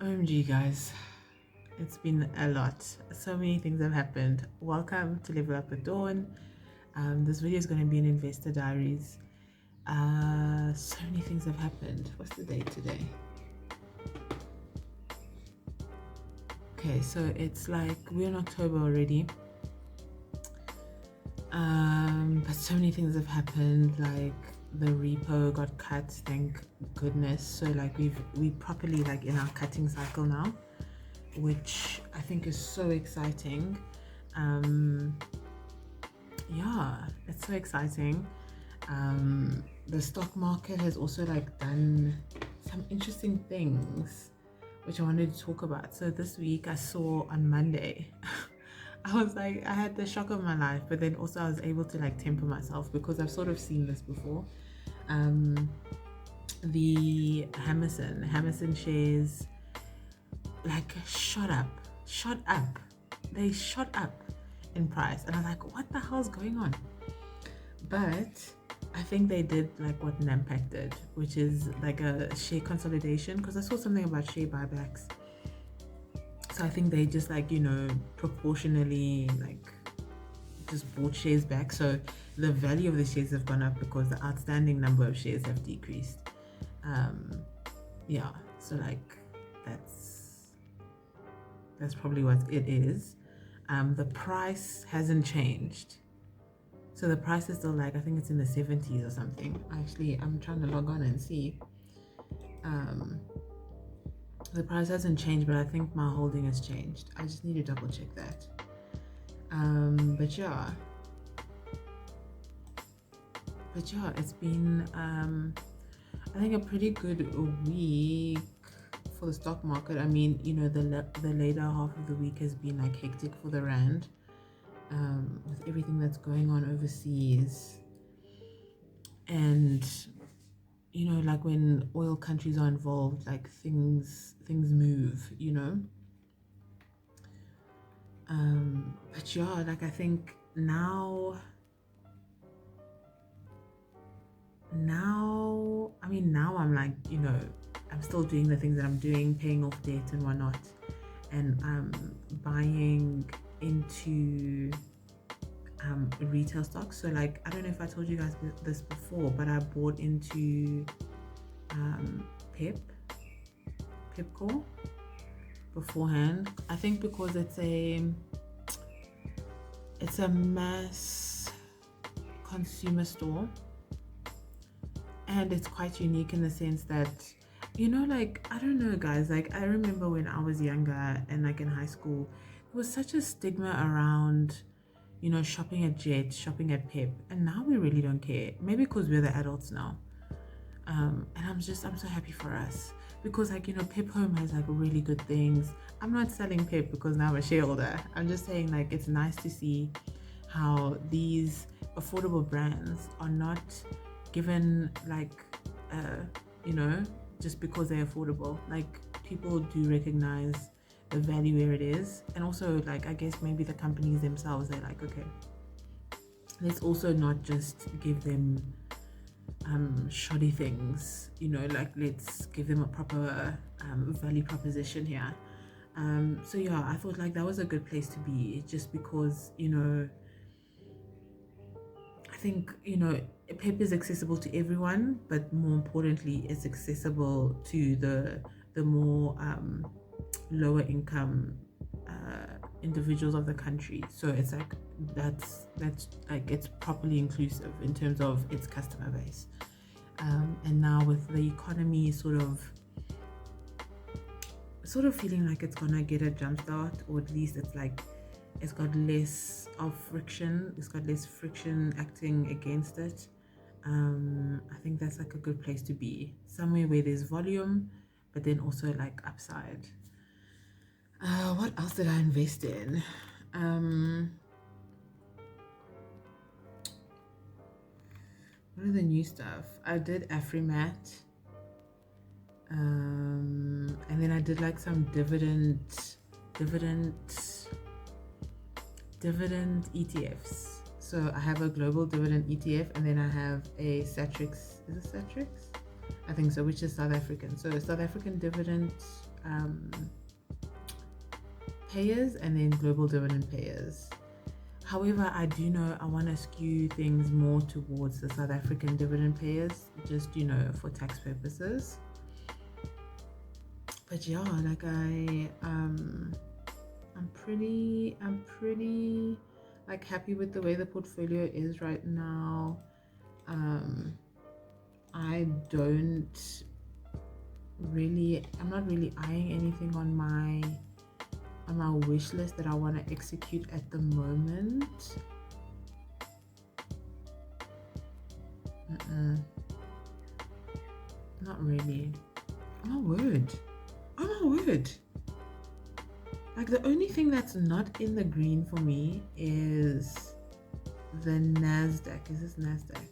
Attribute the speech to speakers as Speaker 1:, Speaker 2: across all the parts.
Speaker 1: OMG, guys, it's been a lot. So many things have happened. Welcome to Level Up with Dawn. This video is going to be an investor diaries. So many things have happened. What's the date today? Okay, so it's like we're in October already. But so many things have happened. Like the repo got cut, thank goodness. So like we properly like in our cutting cycle now, which I think is so exciting. Yeah, it's so exciting. The stock market has also like done some interesting things which I wanted to talk about. So this week I saw on Monday I was like, I had the shock of my life, but then also I was able to like temper myself because I've sort of seen this before. The Hammerson shares like shot up. They shot up in price, and I'm like, what the hell's going on? But I think they did like what Nampak did, which is like a share consolidation, because I saw something about share buybacks. So I think they just like, proportionally like just bought shares back. So the value of the shares have gone up because the outstanding number of shares have decreased. Yeah, so like that's probably what it is. The price hasn't changed. So the price is still like, I think it's in the 70s or something. Actually, I'm trying to log on and see. The price hasn't changed, but I think my holding has changed. I just need to double check that. But yeah, it's been I think a pretty good week for the stock market. I mean, the later half of the week has been like hectic for the rand, with everything that's going on overseas, and like when oil countries are involved, like things move, but yeah, like I think now I'm like, I'm still doing the things that I'm doing, paying off debt and whatnot, and buying into retail stocks. So like, I don't know if I told you guys this before, but I bought into Pepcore beforehand. I think because it's a mass consumer store, and it's quite unique in the sense that, like, I don't know, guys, like I remember when I was younger and like in high school, there was such a stigma around shopping at Jet, shopping at Pep, and now we really don't care. Maybe because we're the adults now. And I'm so happy for us, because like, Pep Home has like really good things. I'm not selling Pep because now I'm a shareholder. I'm just saying, like, it's nice to see how these affordable brands are not given like just because they're affordable. Like, people do recognize the value where it is, and also like, I guess maybe the companies themselves, they're like, okay, let's also not just give them shoddy things, like let's give them a proper value proposition here. So yeah, I thought like that was a good place to be, just because I think Pep is accessible to everyone, but more importantly, it's accessible to the more lower income individuals of the country. So it's like that's like, it's properly inclusive in terms of its customer base. And now with the economy sort of feeling like it's gonna get a jump start, or at least it's like it's got less of friction. It's got less friction acting against it. I think that's like a good place to be, somewhere where there's volume, but then also like upside. What else did I invest in? What are the new stuff? I did Afrimat. And then I did like some dividend ETFs. So I have a global dividend ETF, and then I have a Satrix. Is it Satrix? I think so, which is South African. So South African dividend payers and then global dividend payers. However, I do know I want to skew things more towards the South African dividend payers, just for tax purposes. But yeah, like I'm pretty like happy with the way the portfolio is right now. I'm not really eyeing anything on my wish list that I want to execute at the moment. Not really. Oh my word. Like the only thing that's not in the green for me is the Nasdaq. Is this Nasdaq?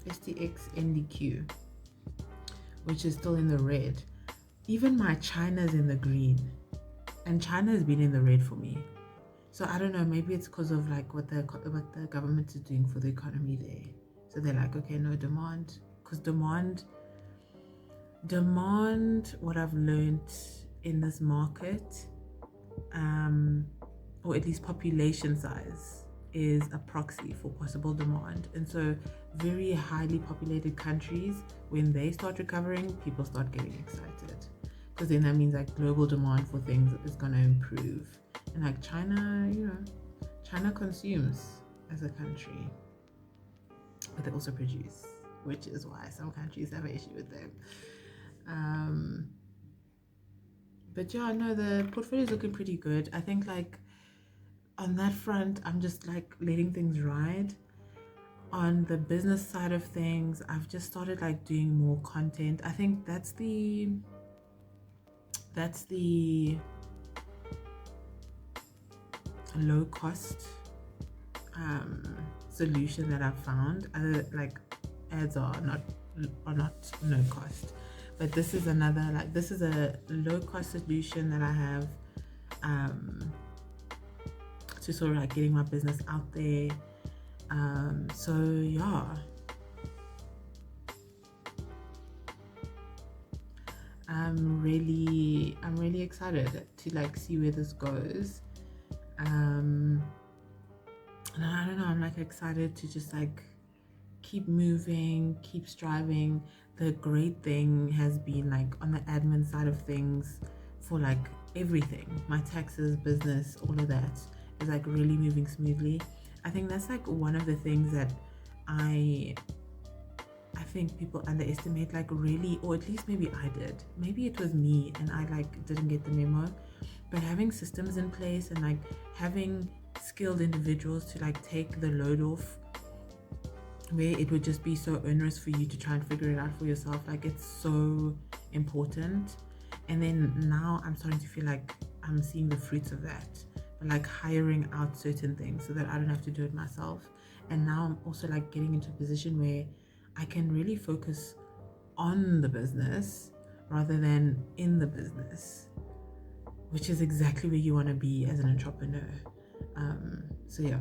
Speaker 1: Ep.6 NDQ, which is still in the red. Even my China's in the green, and China has been in the red for me. So I don't know, maybe it's because of like what the government is doing for the economy there. So they're like, okay, no demand, because demand, what I've learned in this market, or at least population size, is a proxy for possible demand. And so very highly populated countries, when they start recovering, people start getting excited, because then that means like global demand for things is going to improve. And like China, China consumes as a country, but they also produce, which is why some countries have an issue with them. But yeah, no, the portfolio is looking pretty good. I think like on that front, I'm just like letting things ride. On the business side of things, I've just started like doing more content. I think that's the low cost solution that I've found. Other like ads are not no cost, but this is a low cost solution that I have to sort of like getting my business out there. So yeah, I'm really excited to like see where this goes. And I don't know, I'm like excited to just like keep moving, keep striving. The great thing has been like on the admin side of things for like everything, my taxes, business, all of that is like really moving smoothly. I think that's like one of the things that I think people underestimate, like really, or at least maybe I did. Maybe it was me and I like didn't get the memo. But having systems in place and like having skilled individuals to like take the load off, where it would just be so onerous for you to try and figure it out for yourself, like it's so important. And then now I'm starting to feel like I'm seeing the fruits of that, like hiring out certain things so that I don't have to do it myself. And now I'm also like getting into a position where I can really focus on the business rather than in the business, which is exactly where you want to be as an entrepreneur. So yeah,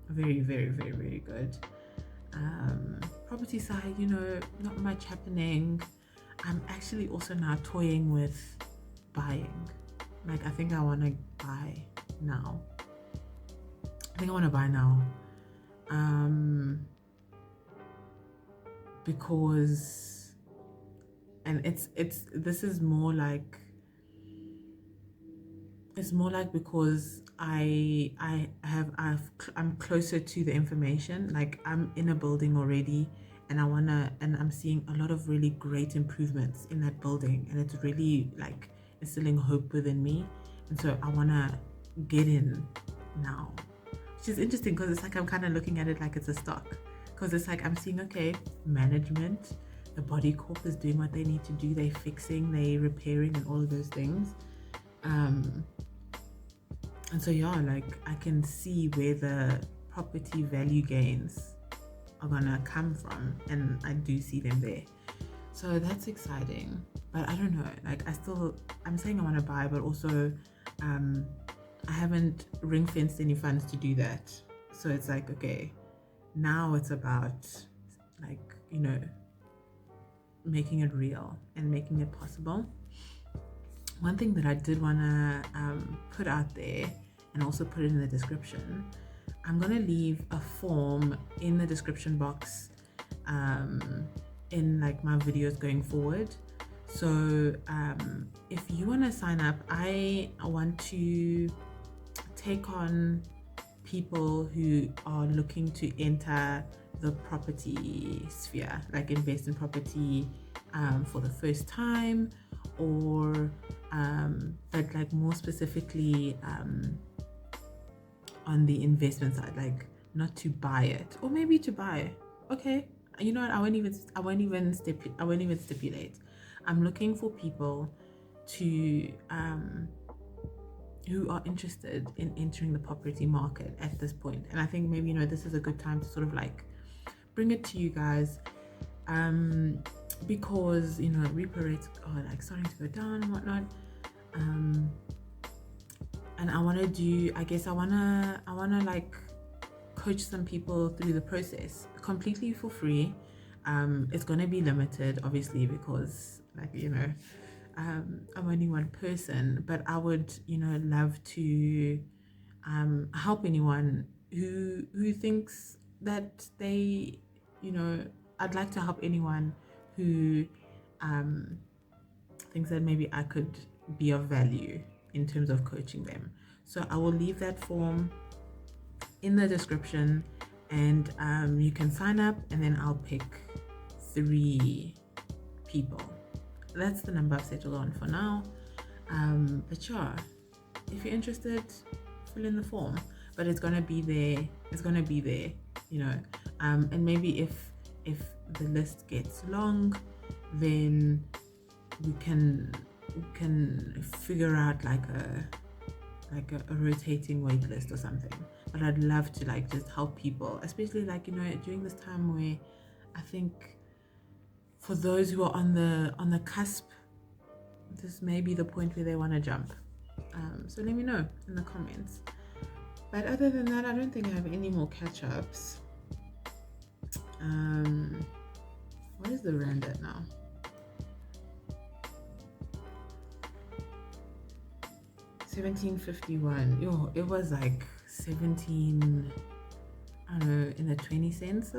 Speaker 1: very, very, very, very good. Property side, not much happening. I'm actually also now toying with buying. Like I think I want to buy now. Because, and this is more like, it's more like because I'm closer to the information. Like I'm in a building already, and I'm seeing a lot of really great improvements in that building, and it's really like instilling hope within me. And so I wanna get in now, which is interesting because it's like I'm kind of looking at it like it's a stock, because it's like I'm seeing, okay, management, the body corp is doing what they need to do, they're fixing, they're repairing, and all of those things. And so yeah, like I can see where the property value gains are gonna come from, and I do see them there. So that's exciting. But I don't know, like I'm saying I want to buy, but also I haven't ring fenced any funds to do that. So it's like, okay, now it's about like, making it real and making it possible. One thing that I did want to put out there and also put it in the description, I'm going to leave a form in the description box in like my videos going forward. So if you want to sign up, I want to take on people who are looking to enter the property sphere, like invest in property for the first time, or but like more specifically on the investment side, like not to buy it, or maybe to buy. Okay, you know what? I won't even stipulate. I'm looking for people to who are interested in entering the property market at this point. And I think maybe, this is a good time to sort of like bring it to you guys, because repo rates are like starting to go down and whatnot, and I want to like coach some people through the process completely for free. It's going to be limited, obviously, because I'm only one person, but I would love to help anyone who thinks that they I'd like to help anyone who thinks that maybe I could be of value in terms of coaching them. So I will leave that form in the description, and you can sign up, and then I'll pick 3 people. That's the number I've settled on for now. But yeah, if you're interested, fill in the form. But it's gonna be there. And maybe if the list gets long, then we can figure out like a rotating wait list or something. But I'd love to like just help people, especially like during this time where I think for those who are on the cusp, this may be the point where they want to jump. So let me know in the comments. But other than that, I don't think I have any more catch-ups. What is the rand at now? $17.51. Yo, it was like 17, I don't know, in the 20 cents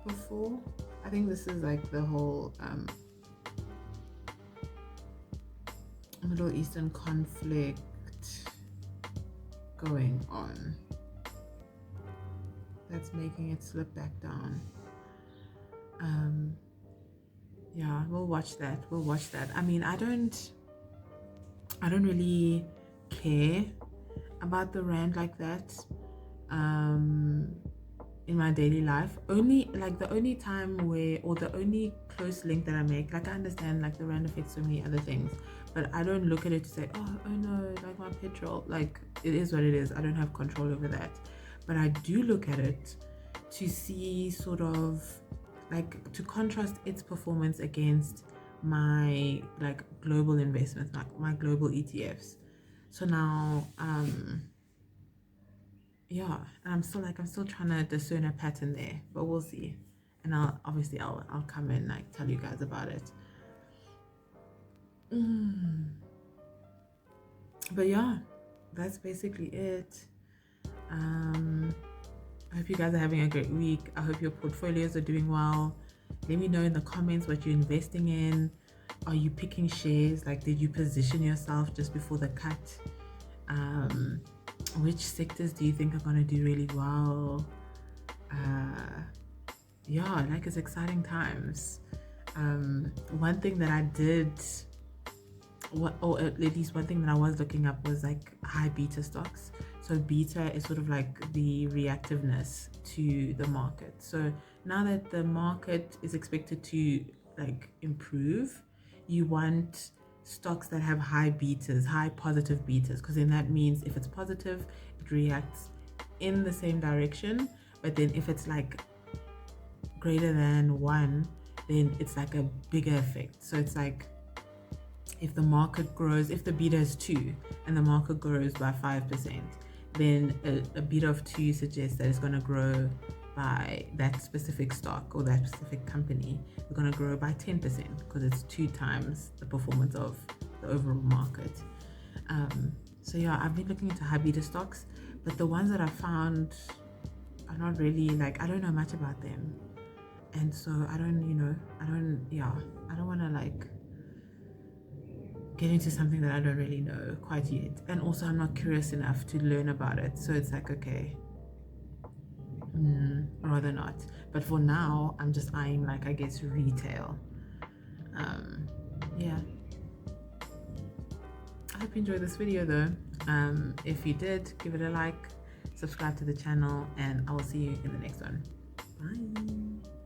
Speaker 1: before. I think this is like the whole Middle Eastern conflict going on that's making it slip back down. Yeah, we'll watch that. I mean, I don't really care about the rand like that in my daily life. Only like the only time where, or the only close link that I make, like I understand like the rand affects so many other things, but I don't look at it to say, oh no, like my petrol, like it is what it is. I don't have control over that. But I do look at it to see sort of like to contrast its performance against my like global investments, like my global ETFs. So now yeah, and I'm still trying to discern a pattern there, but we'll see. And I'll come in like tell you guys about it. But yeah, that's basically it. I hope you guys are having a great week. I hope your portfolios are doing well. Let me know in the comments what you're investing in. Are you picking shares? Like, did you position yourself just before the cut? Which sectors do you think are going to do really well? Yeah, like it's exciting times. One thing that I did, or at least one thing that I was looking up was like high beta stocks. So beta is sort of like the reactiveness to the market. So now that the market is expected to like improve, you want stocks that have high betas, high positive betas, because then that means if it's positive, it reacts in the same direction. But then if it's like greater than 1, then it's like a bigger effect. So it's like if the market grows, if the beta is 2 and the market grows by 5%, then a beta of 2 suggests that it's going to grow by that specific stock or that specific company, we're going to grow by 10% because it's 2 times the performance of the overall market. So yeah, I've been looking into high beta stocks, but the ones that I found are not really, like, I don't know much about them. And so I don't want to like get into something that I don't really know quite yet. And also I'm not curious enough to learn about it. So it's like, okay, rather not. But for now, I'm just eyeing, like, I guess, retail. Yeah. I hope you enjoyed this video though. If you did, give it a like, subscribe to the channel, and I will see you in the next one. Bye.